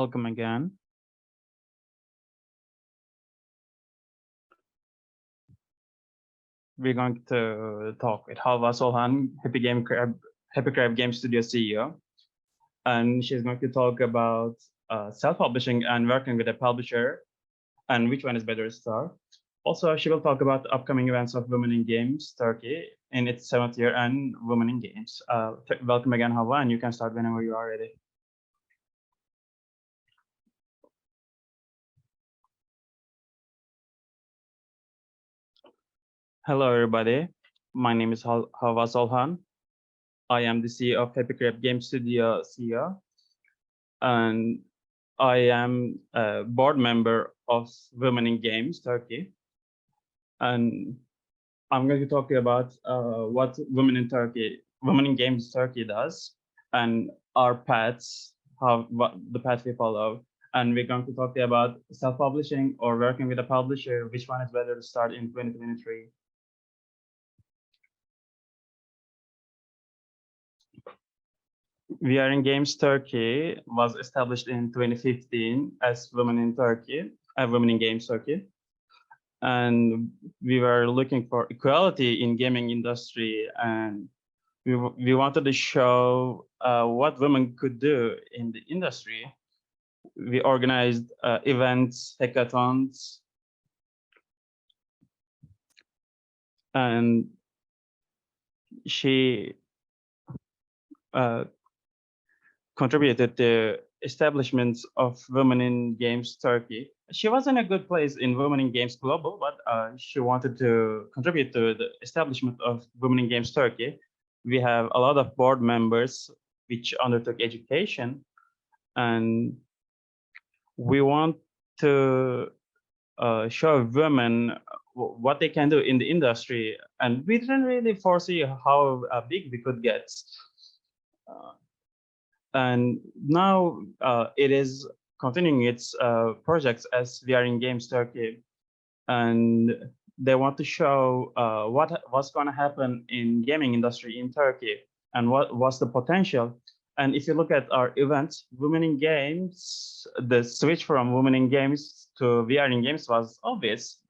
Welcome again. We're going to talk with Havva Solhan, Happy Crab Game Studio CEO, and she's going to talk about self-publishing and working with a publisher, and which one is better to start. Also, she will talk about the upcoming events of Women in Games Turkey in its 7th year and Women in Games. Welcome again, Havva, and you can start whenever you are ready. Hello, everybody. My name is Havva Solhan. I am the CEO of Happy Crab Game Studio CEO, and I am a board member of Women in Games Turkey. And I'm going to talk to you about what Women in Games Turkey does, and our paths, what the path we follow. And we're going to talk to you about self-publishing or working with a publisher, which one is better to start in 2023. We Are in Games Turkey was established in 2015 as Women in Games Turkey. And we were looking for equality in gaming industry, and we wanted to show what women could do in the industry. We organized events, hackathons, and she contributed to establishments of Women in Games Turkey. She was in a good place in Women in Games Global, but she wanted to contribute to the establishment of Women in Games Turkey. We have a lot of board members which undertook education, and we want to show women what they can do in the industry, and we didn't really foresee how big we could get. And now it is continuing its projects as We Are in Games Turkey, and they want to show what's going to happen in gaming industry in Turkey and what's the potential. And if you look at our events, Women in Games, the switch from Women in Games to We Are in Games was obvious.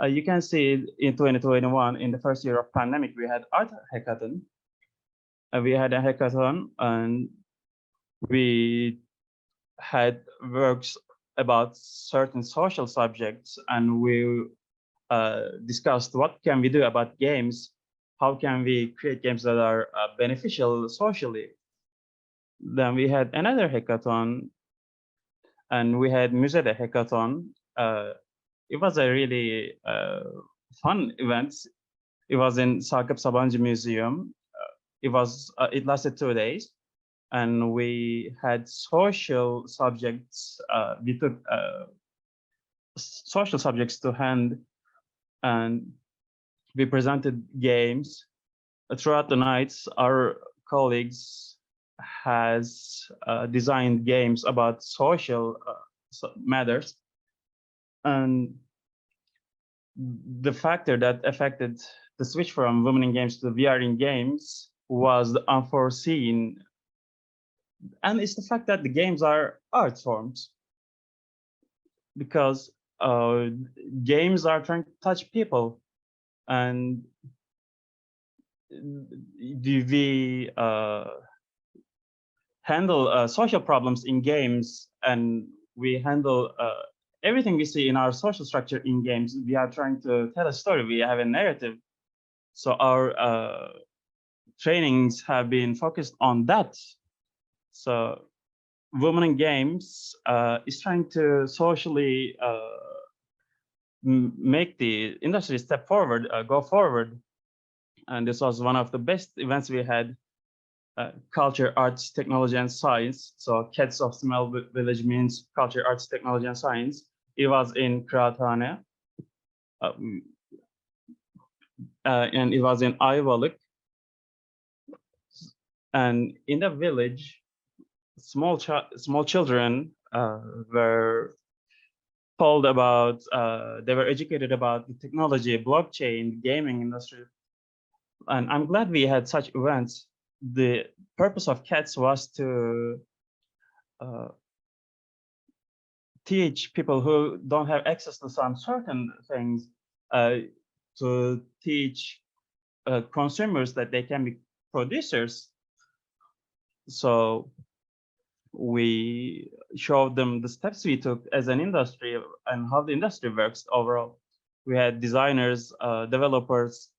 You can see in 2021, in the first year of pandemic, we had art hackathon. We had a hackathon, and we had works about certain social subjects, and we discussed what can we do about games, how can we create games that are beneficial socially. Then we had another hackathon, and we had Musede hackathon. It was a really fun event. It was in Sakıp Sabancı Museum. It lasted 2 days. And we had social subjects. We took social subjects to hand, and we presented games. Throughout the nights, our colleagues has designed games about social matters. And the factor that affected the switch from Women in Games to We Are in Games was the unforeseen. And it's the fact that the games are art forms, because games are trying to touch people, and we handle social problems in games, and we handle everything we see in our social structure in games. We are trying to tell a story. We have a narrative. So our trainings have been focused on that. So Women in Games is trying to socially make the industry step forward, go forward. And this was one of the best events we had. Culture, arts, technology, and science. So Cats of Small Village means culture, arts, technology, and science. It was in Kıraathane. And it was in Ayvalık. And in the village, small children were told about, they were educated about the technology, blockchain, gaming industry. And I'm glad we had such events. The purpose of Cats was to teach people who don't have access to some certain things, to teach consumers that they can be producers. So we showed them the steps we took as an industry and how the industry works overall. We had designers, developers,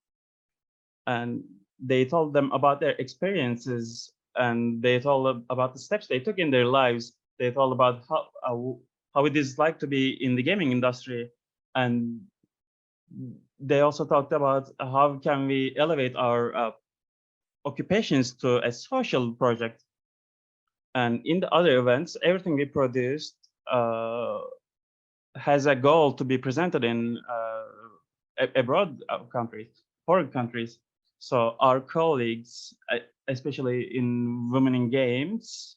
and they told them about their experiences, and they told them about the steps they took in their lives. They told about how it is like to be in the gaming industry, and they also talked about how can we elevate our occupations to a social project. And in the other events, everything we produced has a goal to be presented in abroad countries, foreign countries. So our colleagues, especially in Women in Games,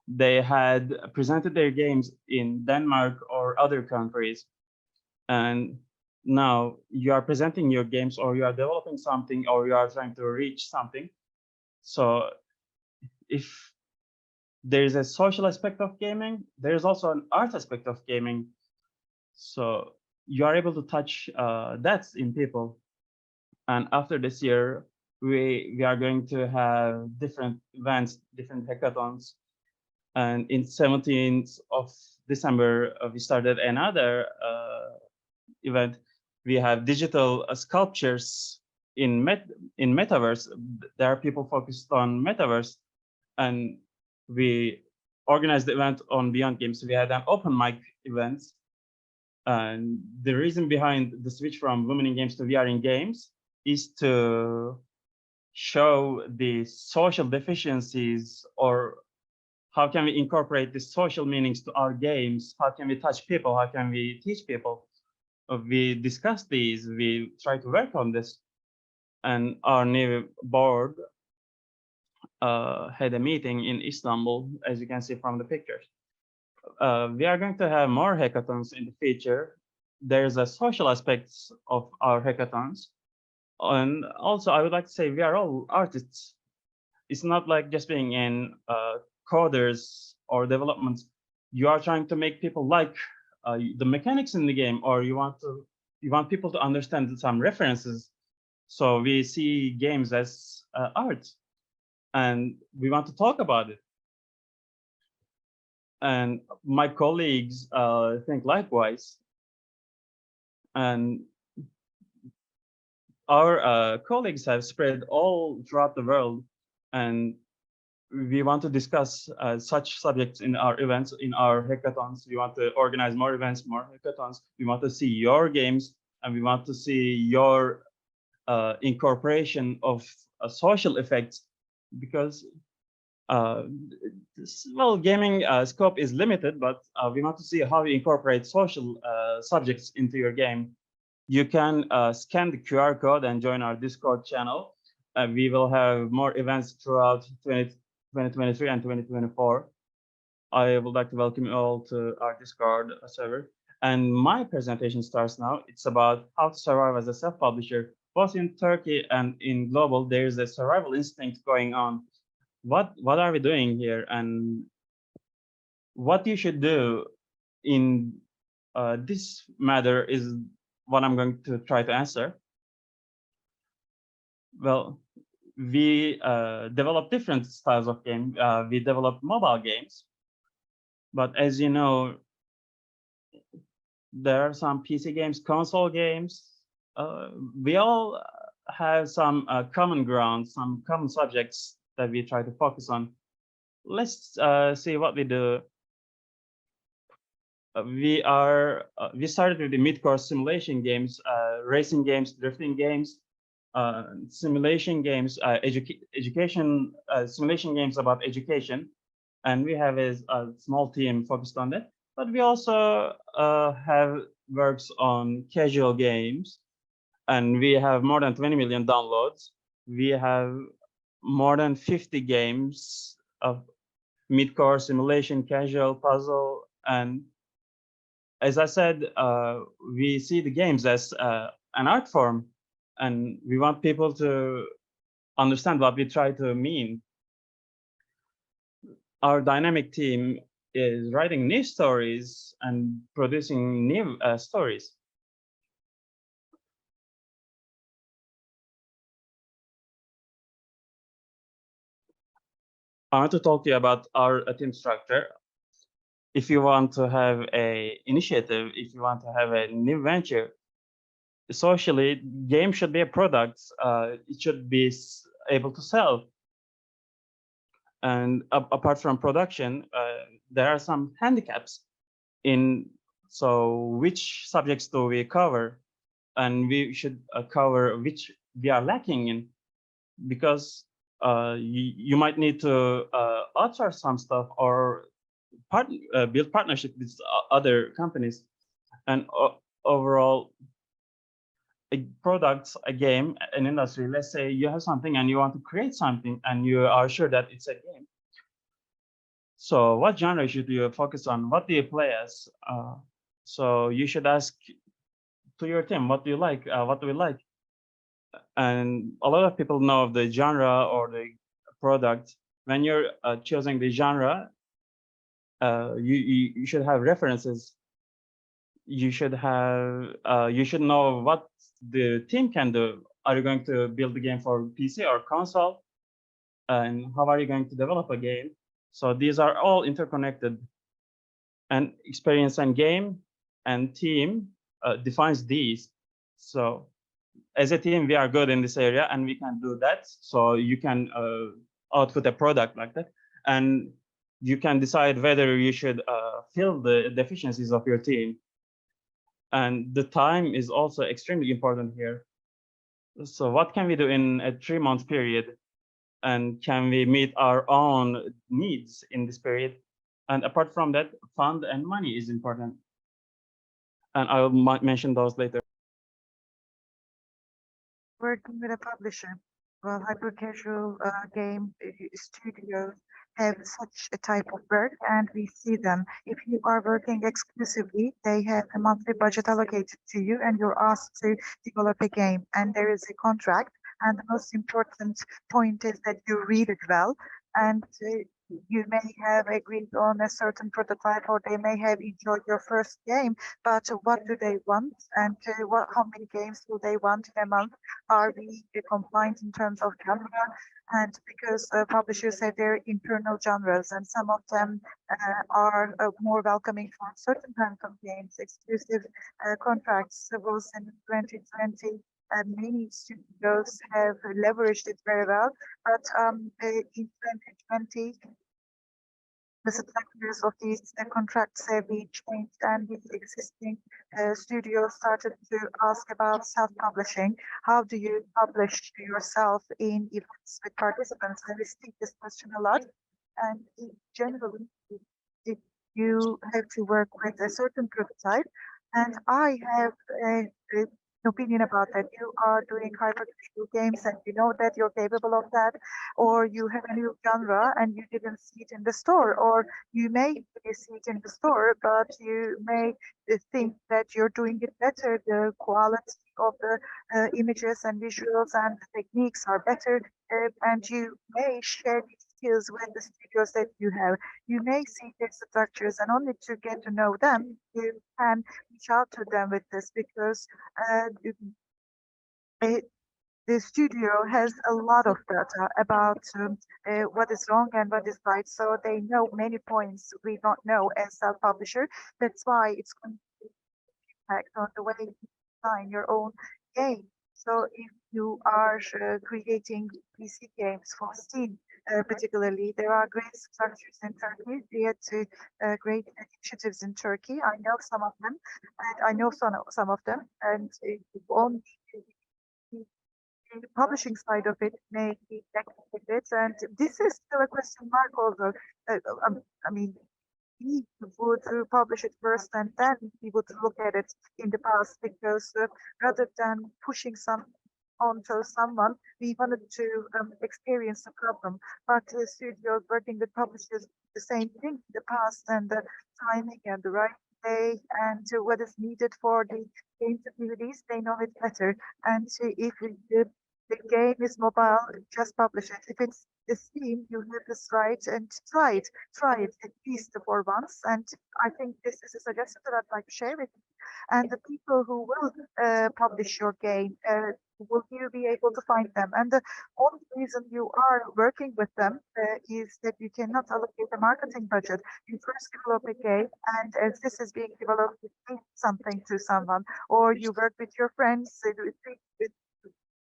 they had presented their games in Denmark or other countries. And now you are presenting your games, or you are developing something, or you are trying to reach something. So if there's a social aspect of gaming, there's also an art aspect of gaming. So you are able to touch that in people. And after this year, we are going to have different events, different hackathons. And in 17th of December, we started another event. We have digital sculptures in metaverse. There are people focused on metaverse, and we organized the event on Beyond Games. We had an open mic event, and the reason behind the switch from Women in Games to VR in Games is to show the social deficiencies, or how can we incorporate the social meanings to our games? How can we touch people? How can we teach people? We discussed these, we try to work on this, and our new board had a meeting in Istanbul, as you can see from the pictures. We are going to have more hackathons in the future. There's a social aspects of our hackathons. And also, I would like to say we are all artists. It's not like just being in coders or development. You are trying to make people like the mechanics in the game, or you want people to understand some references. So we see games as art, and we want to talk about it. And my colleagues think likewise. And our colleagues have spread all throughout the world, and we want to discuss such subjects in our events, in our hackathons. We want to organize more events, more hackathons. We want to see your games, and we want to see your incorporation of social effects, because well, gaming scope is limited, but we want to see how you incorporate social subjects into your game. You can scan the QR code and join our Discord channel. We will have more events throughout 2023 and 2024. I would like to welcome you all to our Discord server. And my presentation starts now. It's about how to survive as a self-publisher. Both in Turkey and in global, there's a survival instinct going on. What are we doing here, and what you should do in this matter is what I'm going to try to answer. Well, we develop different styles of game. We develop mobile games, but as you know, there are some PC games, console games. We all have some common ground, some common subjects that we try to focus on. Let's see what we do. We started with the mid-core simulation games, racing games, drifting games, simulation games, education simulation games about education, and we have a small team focused on that. But we also have works on casual games, and we have more than 20 million downloads. We have more than 50 games of mid-core simulation, casual, puzzle, and as I said, we see the games as an art form, and we want people to understand what we try to mean. Our dynamic team is writing new stories and producing new stories. I want to talk to you about our team structure. If you want to have a initiative, if you want to have a new venture, socially, game should be a product. It should be able to sell. And apart from production, there are some handicaps in. So which subjects do we cover? And we should cover which we are lacking in, because you might need to outsource some stuff or build partnership with other companies. And overall, a product, a game, an industry, let's say you have something and you want to create something and you are sure that it's a game. So what genre should you focus on? What do you play as? So you should ask to your team, what do you like? What do we like? And a lot of people know of the genre or the product. When you're choosing the genre, you should have references. You should know what the team can do. Are you going to build the game for PC or console? And how are you going to develop a game? So these are all interconnected. And experience and game and team defines these. So as a team, we are good in this area and we can do that. So you can output a product like that. And you can decide whether you should fill the deficiencies of your team. And the time is also extremely important here. So what can we do in a 3-month period? And can we meet our own needs in this period? And apart from that, fund and money is important. And I will mention those later. Working with a publisher, well, hyper-casual game studios have such a type of work, and we see them. If you are working exclusively, they have a monthly budget allocated to you, and you're asked to develop a game, and there is a contract. And the most important point is that you read it well, and you may have agreed on a certain prototype, or they may have enjoyed your first game, but what do they want, and how many games do they want in a month? Are we compliant in terms of genre? And because publishers have their internal genres, and some of them are more welcoming for certain kinds of games, exclusive contracts. Was in 2020. Many studios have leveraged it very well, but in 2020, the structures of these contracts have been changed, and the existing studios started to ask about self-publishing. How do you publish yourself in events with participants? I receive this question a lot, and generally, you have to work with a certain prototype, and I have a opinion about that. You are doing hyper-casual games and you know that you're capable of that, or you have a new genre and you didn't see it in the store, or you may see it in the store, but you may think that you're doing it better. The quality of the images and visuals and techniques are better, and you may share these skills with the studios that you have. You may see their structures, and only to get to know them, you can reach out to them with this, because the studio has a lot of data about what is wrong and what is right. So they know many points we don't know as self-publisher. That's why it's going to impact on the way you design your own game. So if you are creating PC games for Steam, particularly, there are great structures in Turkey. There are great initiatives in Turkey. I know some of them, and I know some of them, and only the publishing side of it may be neglected, and this is still a question mark. Although, I mean, we would publish it first, and then we would look at it in the past, because rather than pushing some onto someone, we wanted to experience the problem. But the studios working with publishers, the same thing in the past, and the timing and the right day and what is needed for the game to be released, they know it better. And if the game is mobile, just publish it. If it's assume you have this right and try it at least for once. And I think this is a suggestion that I'd like to share with you. And the people who will publish your game, will you be able to find them? And the only reason you are working with them is that you cannot allocate a marketing budget. You first develop a game, and as this is being developed, you pay something to someone, or you work with your friends, with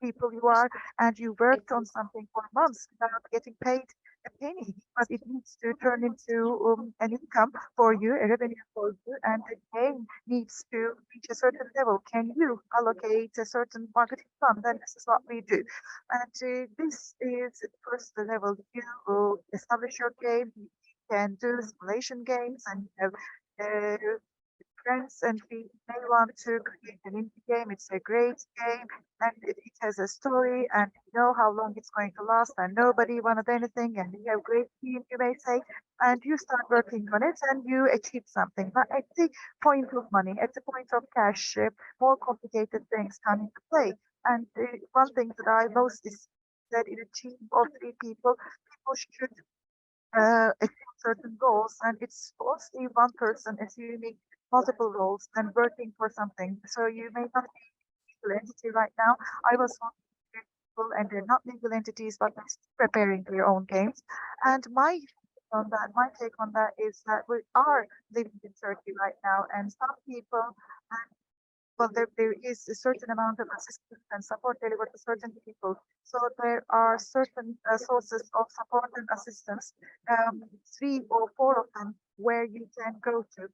people you are, and you worked on something for months without getting paid a penny, but it needs to turn into an income for you, a revenue for you, and the game needs to reach a certain level. Can you allocate a certain marketing fund? And this is what we do. And this is the first level. You establish your game, you can do simulation games, and you have friends, and we may want to create an indie game. It's a great game, and it has a story, and you know how long it's going to last, and nobody wanted anything, and you have great team, you may say, and you start working on it, and you achieve something. But at the point of money, at the point of cash, more complicated things come into play. And one thing that I most is that in a team of three people should achieve certain goals, and it's mostly one person assuming multiple roles and working for something. So you may not be a legal entity right now. I was talking to people, and they're not legal entities, but they're still preparing their own games. And my take on that is that we are living in Turkey right now, and some people, well, there is a certain amount of assistance and support delivered to certain people. So there are certain sources of support and assistance, three or four of them, where you can go to,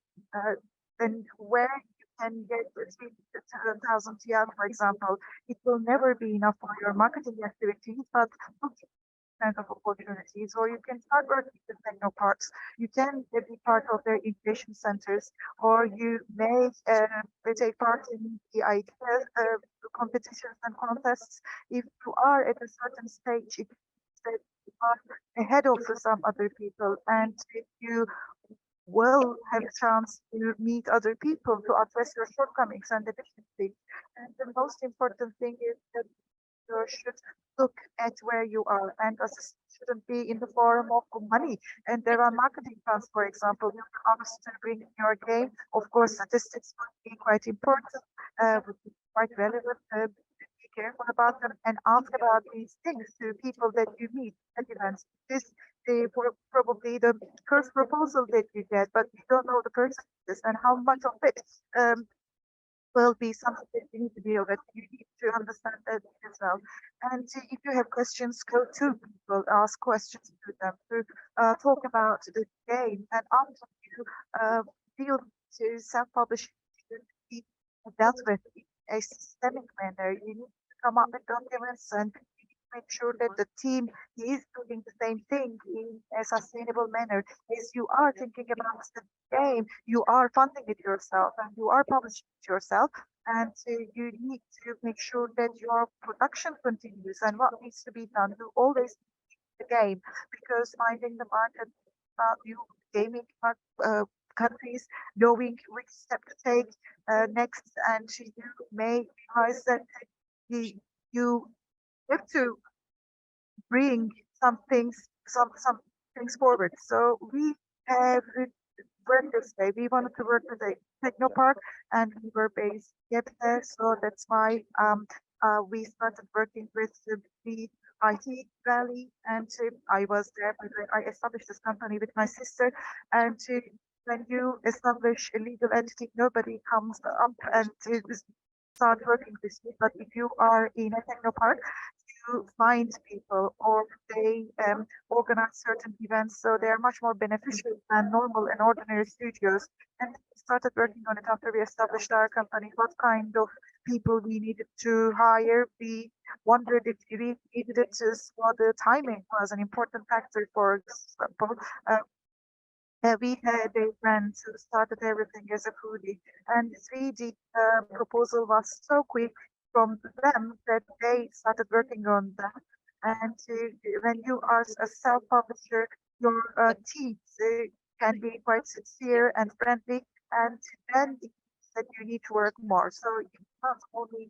and where you can get 3,000 TL, for example. It will never be enough for your marketing activities, but kind of opportunities, or you can start working with techno parks. You can be part of their innovation centers, or you may take part in the idea competitions and contests. If you are at a certain stage, it means that you are ahead of some other people, and if you will have a chance to meet other people to address your shortcomings and deficiencies. And the most important thing is that you should look at where you are, and assistance shouldn't be in the form of money. And there are marketing funds, for example, you can ask to bring your game. Of course, statistics would be quite important, would be quite relevant. Be careful about them and ask about these things to people that you meet at events. This is probably the first proposal that you get, but you don't know the person and how much of it will be something that you need to deal with. You need to understand that as well. And if you have questions, go to people, ask questions to them, to talk about the game. And after you deal to self-publishing, should be dealt with in a systemic manner. You need to come up with documents, and you need to make sure that the team is doing the same thing in a sustainable manner. As you are thinking about the game, you are funding it yourself, and you are publishing it yourself, and you need to make sure that your production continues. And what needs to be done, you always the game, because finding the market, you gaming countries, knowing which step to take next, and you may realize that you, you have to bring some things forward. So we have worked this way. We wanted to work with a techno park, and we were based there. So that's why we started working with the IT Valley, and I was there. I established this company with my sister, and when you establish a legal entity, nobody comes up and start working with you. But if you are in a techno park, you find people, or they organize certain events, so they are much more beneficial than normal and ordinary studios. And we started working on it after we established our company, what kind of people we needed to hire. We wondered if we needed it, so the timing was an important factor. For example, we had a friend who started everything as a foodie, and 3D proposal was so quick from them that they started working on that. And when you are a self-publisher, your teams can be quite sincere and friendly, and then it means that you need to work more. So you're not only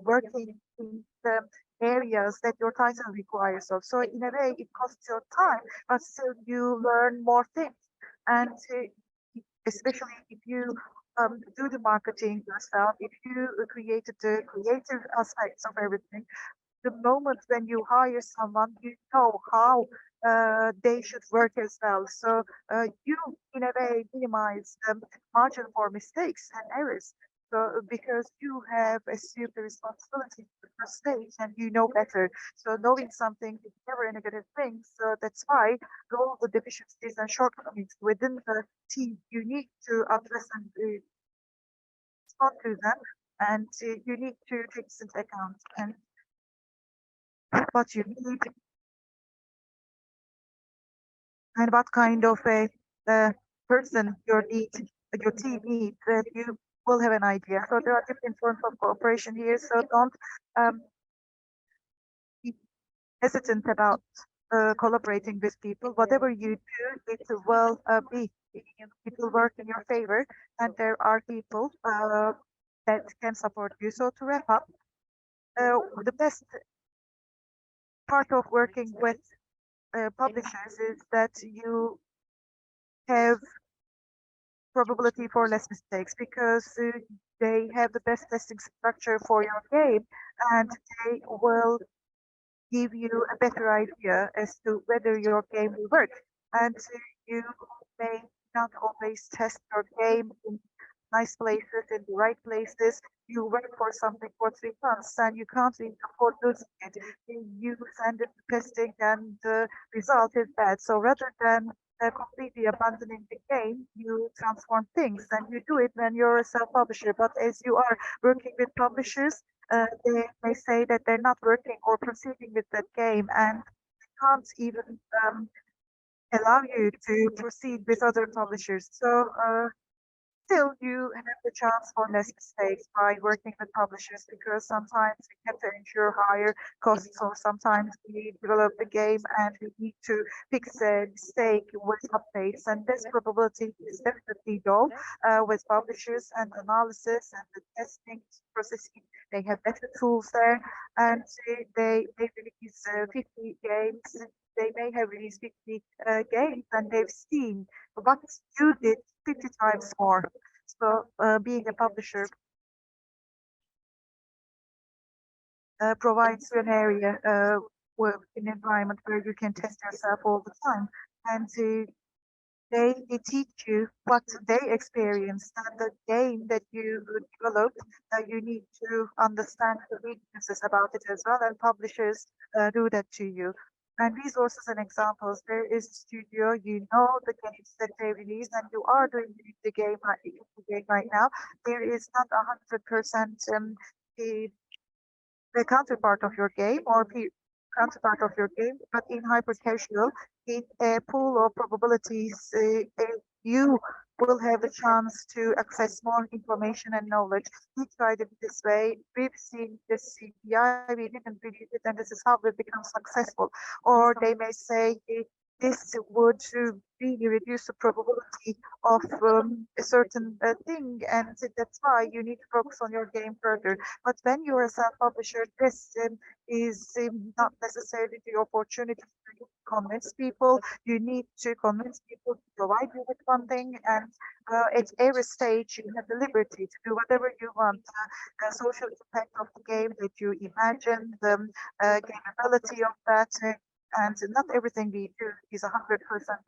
working in the areas that your title requires of. So in a way, it costs your time, but still you learn more things. And especially if you do the marketing yourself, if you created the creative aspects of everything, the moment when you hire someone, you know how they should work as well. So you, in a way, minimize the margin for mistakes and errors. So because you have assumed the responsibility for the first stage and you know better. So knowing something is never a negative thing. So that's why all the deficiencies and shortcomings within the team, you need to address and respond to them. And you need to take this into account. And what you need and what kind of a person your team needs, that you will have an idea. So there are different forms of cooperation here. So don't be hesitant about collaborating with people. Whatever you do, it will it will work in your favor, and there are people that can support you. So to wrap up, the best part of working with publishers is that you have probability for less mistakes because they have the best testing structure for your game, and they will give you a better idea as to whether your game will work. And you may not always test your game in nice places, in the right places. You work for something for 3 months and you can't even afford losing it. You send it to testing and the result is bad. So rather than completely abandoning the game, you transform things, and you do it when you're a self-publisher. But as you are working with publishers, they may say that they're not working or proceeding with that game, and can't even allow you to proceed with other publishers. So still, you have the chance for less mistakes by working with publishers, because sometimes we have to ensure higher costs, or sometimes we develop the game and we need to fix a mistake with updates. And this probability is definitely low with publishers and analysis and the testing processing. They have better tools there, and they release 50 games. They may have released 50 games, and they've seen what you did 50 times more. So being a publisher provides you an area with an environment where you can test yourself all the time, and they teach you what they experienced, and the game that you develop, you need to understand the weaknesses about it as well, and publishers do that to you. And resources and examples, there is a studio, you know the games that they release, and you are doing the game right now. There is not 100% the counterpart of your game or counterpart of your game, but in hyper casual, in a pool of probabilities, you will have a chance to access more information and knowledge. We tried it this way. We've seen this CPI, we didn't release it, and this is how we become successful. Or they may say this would really reduce the probability of a certain thing, and that's why you need to focus on your game further. But when you're a self-publisher, this is not necessarily the opportunity to convince people. You need to convince people to provide you with funding, and at every stage you have the liberty to do whatever you want. The social impact of the game that you imagine, the capability of that. And not everything we do is 100%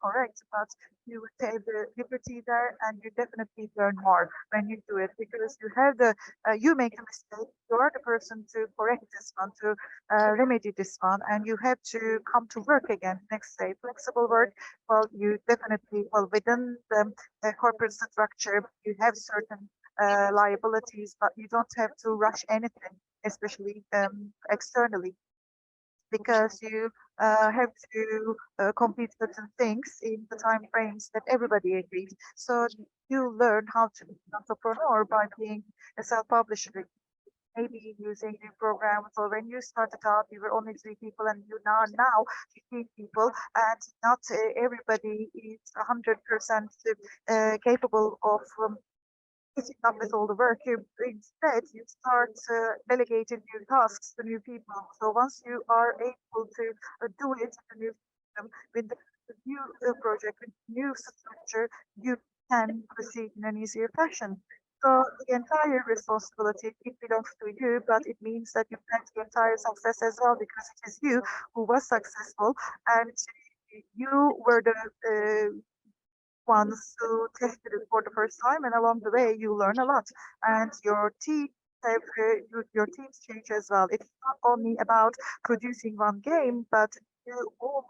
correct, but you take the liberty there, and you definitely learn more when you do it, because you have you make a mistake, you are the person to correct this one, to remedy this one, and you have to come to work again next day. Flexible work, well, you definitely, well, within the corporate structure, you have certain liabilities, but you don't have to rush anything, especially externally, because you have to complete certain things in the time frames that everybody agrees. So you learn how to be an entrepreneur by being a self-publisher. Maybe using new programs, or when you started out, you were only 3 people, and you now 15 people, and not everybody is 100% capable of catching up with all the work. Instead, you start delegating new tasks to new people. So once you are able to do it in a new system, with the new project, with new structure, you can proceed in an easier fashion. So the entire responsibility, it belongs to you, but it means that you get the entire success as well because it is you who was successful and you were the ones who tested it for the first time, and along the way you learn a lot, and your team have your teams change as well. It's not only about producing one game, but you all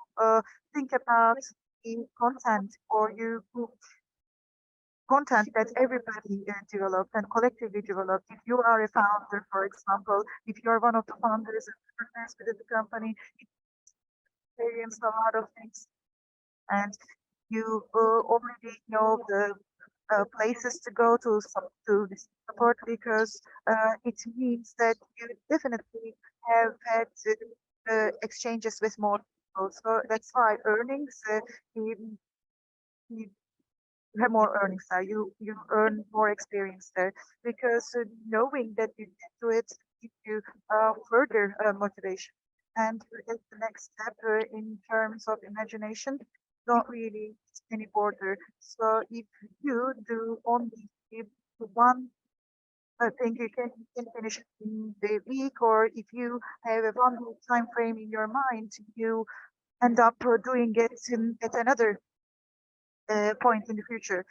think about the content or you content that everybody developed and collectively developed. If you are a founder, for example, if you are one of the founders and partners within the company, you experience a lot of things and you already know the places to go to support because it means that you definitely have had exchanges with more people. So that's why earnings, you have more earnings there. You earn more experience there because knowing that you can do it gives you further motivation. And that's the next step in terms of imagination. Don't really any border. So if you do only one thing, you can finish it in the week, or if you have a one time frame in your mind, you end up doing it at another point in the future.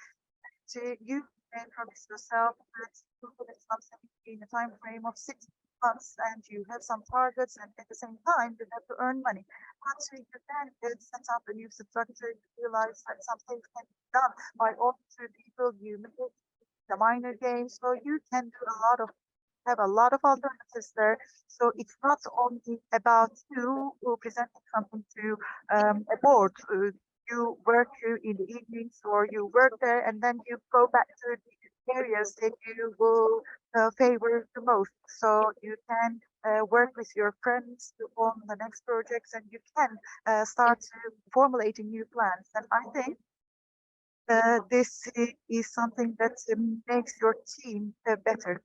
So you can promise yourself that you will finish something in a time frame of 6 months and you have some targets and at the same time you have to earn money. Once you can set up a new structure, you realize that some things can be done by all two people, you make the minor games, so you can do a lot of have a lot of alternatives there. So it's not only about you who presenting something to a board. You work in the evenings or you work there and then you go back to the areas that you will favor the most. So you can work with your friends to form the next projects and you can start formulating new plans. And I think this is something that makes your team better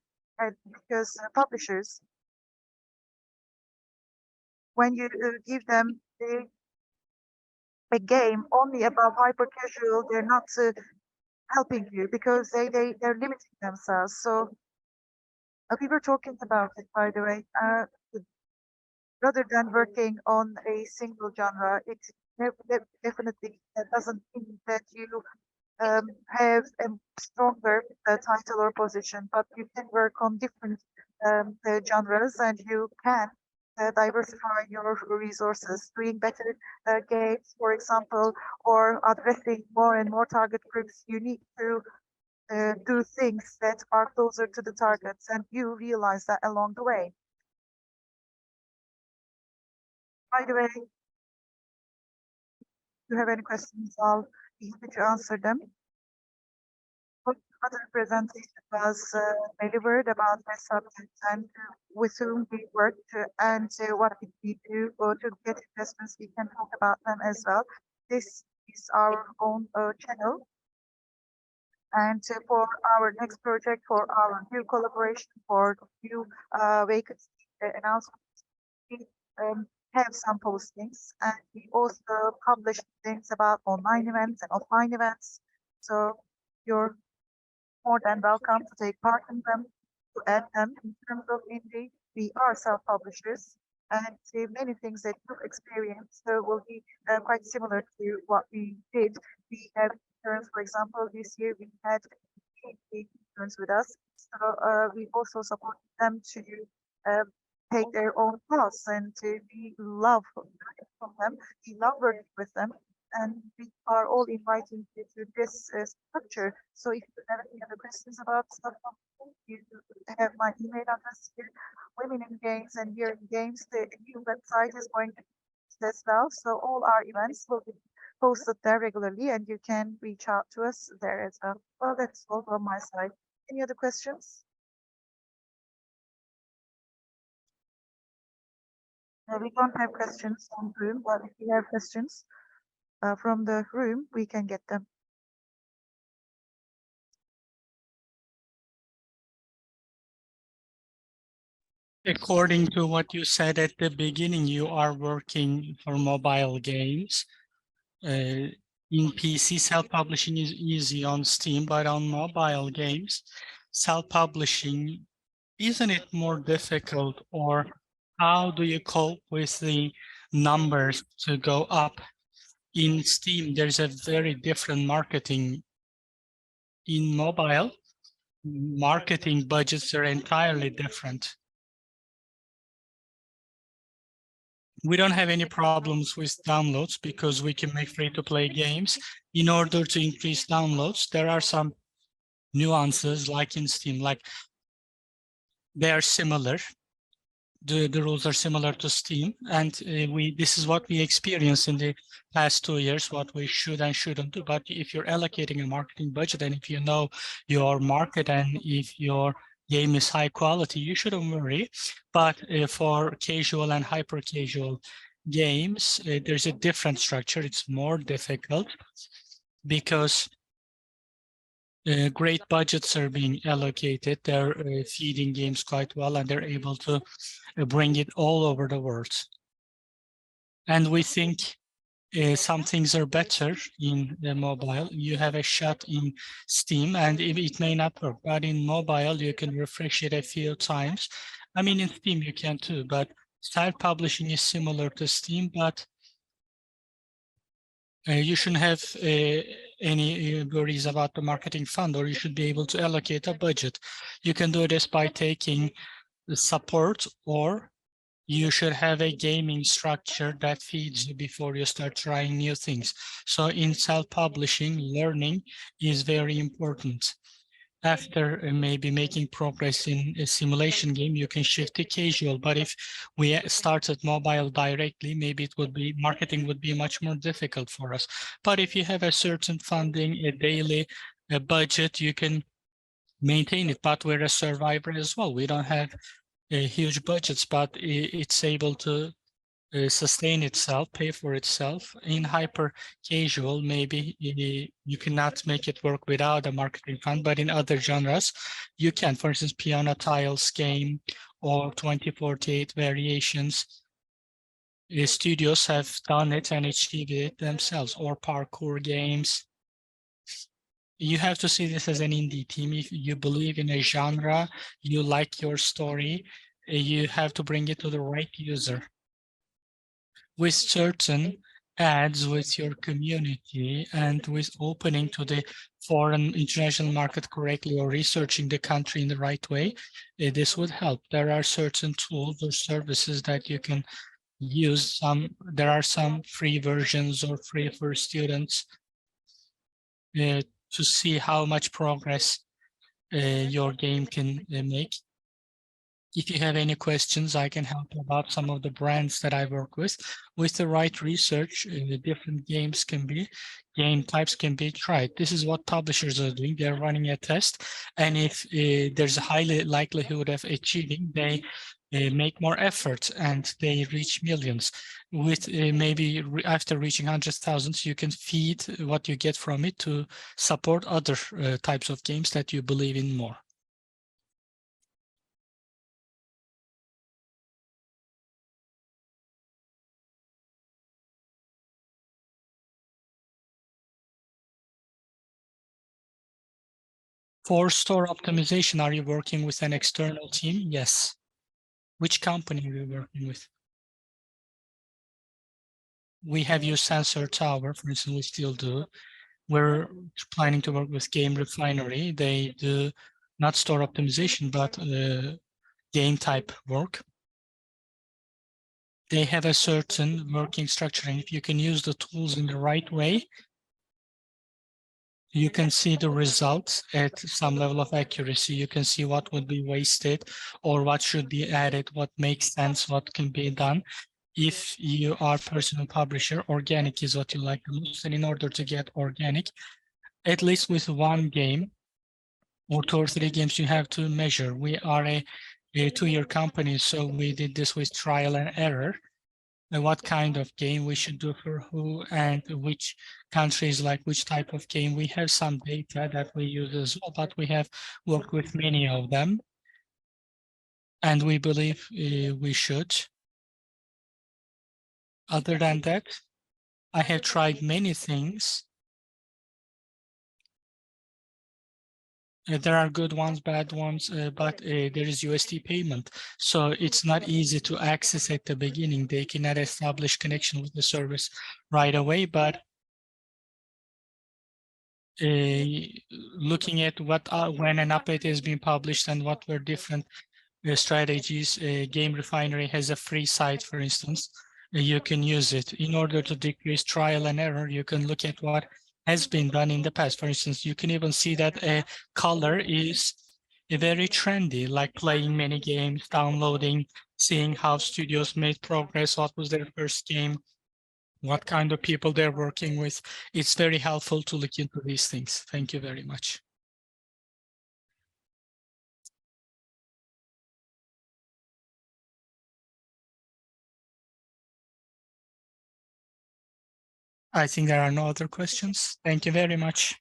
because publishers, when you give them a game only about hyper casual, they're not helping you because they're limiting themselves. So we were talking about it, by the way. Rather than working on a single genre, it definitely doesn't mean that you have a stronger title or position, but you can work on different genres and you can diversify your resources, doing better games, for example, or addressing more and more target groups. You need to do things that are closer to the targets, and you realize that along the way. By the way, if you have any questions, I'll be happy to answer them. What other presentation was delivered about my subject and with whom we worked and what did we do to get investments? We can talk about them as well. This is our own channel. And for our next project, for our new collaboration, for new vacancy announcement, we have some postings and we also publish things about online events and offline events. So you're more than welcome to take part in them, to add them. In terms of indie, we are self-publishers and many things that you experience will be quite similar to what we did. We have interns, for example, this year we had 8 interns with us. So we also support them to uh, take their own class and we love learning from them. We love working with them and we are all inviting you to this structure. So if you have any other questions about stuff, you have my email address here, Women in Games and Here in Games. The new website is going to be as well. So all our events will be posted there regularly and you can reach out to us there as well. Well, that's all from my side. Any other questions? We don't have questions on Zoom, but if you have questions from the room, we can get them. According to what you said at the beginning, you are working for mobile games. In PC, self-publishing is easy on Steam, but on mobile games, self-publishing, isn't it more difficult, or how do you cope with the numbers to go up? In Steam, there's a very different marketing. In mobile, marketing budgets are entirely different. We don't have any problems with downloads because we can make free-to-play games. In order to increase downloads, there are some nuances like in Steam, like they are similar. The rules are similar to Steam, and this is what we experienced in the past 2 years, what we should and shouldn't do. But if you're allocating a marketing budget, and if you know your market, and if your game is high quality, you shouldn't worry. But for casual and hyper casual games, there's a different structure. It's more difficult because great budgets are being allocated. They're feeding games quite well, and they're able to bring it all over the world. And we think some things are better in the mobile. You have a shot in Steam, and it may not work, but in mobile, you can refresh it a few times. I mean, in Steam, you can too, but self-publishing is similar to Steam, but you shouldn't have any worries about the marketing fund, or you should be able to allocate a budget. You can do this by taking the support, or you should have a gaming structure that feeds you before you start trying new things. So in self-publishing, learning is very important. After maybe making progress in a simulation game, you can shift to casual. But if we started mobile directly, maybe it would be, marketing would be much more difficult for us. But if you have a certain funding, a daily budget, you can maintain it. But we're a survivor as well. We don't have huge budgets, but it's able to sustain itself, pay for itself. In hyper casual, maybe you cannot make it work without a marketing fund, but in other genres, you can. For instance, piano tiles game or 2048 variations. Studios have done it and achieved it themselves, or parkour games. You have to see this as an indie team. If you believe in a genre, you like your story, you have to bring it to the right user. With certain ads with your community and with opening to the foreign international market correctly, or researching the country in the right way, this would help. There are certain tools or services that you can use. There are some free versions or free for students to see how much progress your game can make. If you have any questions, I can help you about some of the brands that I work with. With the right research, different game types can be tried. This is what publishers are doing. They're running a test, and if there's a high likelihood of achieving, they make more effort and they reach millions. With maybe after reaching hundreds of thousands, you can feed what you get from it to support other types of games that you believe in more. For store optimization, are you working with an external team? Yes. Which company are you working with? We have used Sensor Tower, for instance, we still do. We're planning to work with Game Refinery. They do not store optimization, but game type work. They have a certain working structure, and if you can use the tools in the right way, you can see the results at some level of accuracy. You can see what would be wasted or what should be added, what makes sense, what can be done. If you are personal publisher, organic is what you like the most. And in order to get organic, at least with one game or 2 or 3 games, you have to measure. We are a 2-year company, so we did this with trial and error. And what kind of game we should do for who, and which countries like which type of game. We have some data that we use as well, but we have worked with many of them. and we believe we should. Other than that, I have tried many things. There are good ones, bad ones, but there is USD payment. So it's not easy to access at the beginning. They cannot establish connection with the service right away, but looking at what when an update has been published and what were different strategies, Game Refinery has a free site, for instance. You can use it in order to decrease trial and error. You can look at what has been done in the past. For instance, you can even see that a color is very trendy, like playing many games, downloading, seeing how studios made progress, what was their first game, what kind of people they're working with. It's very helpful to look into these things. Thank you very much. I think there are no other questions. Thank you very much.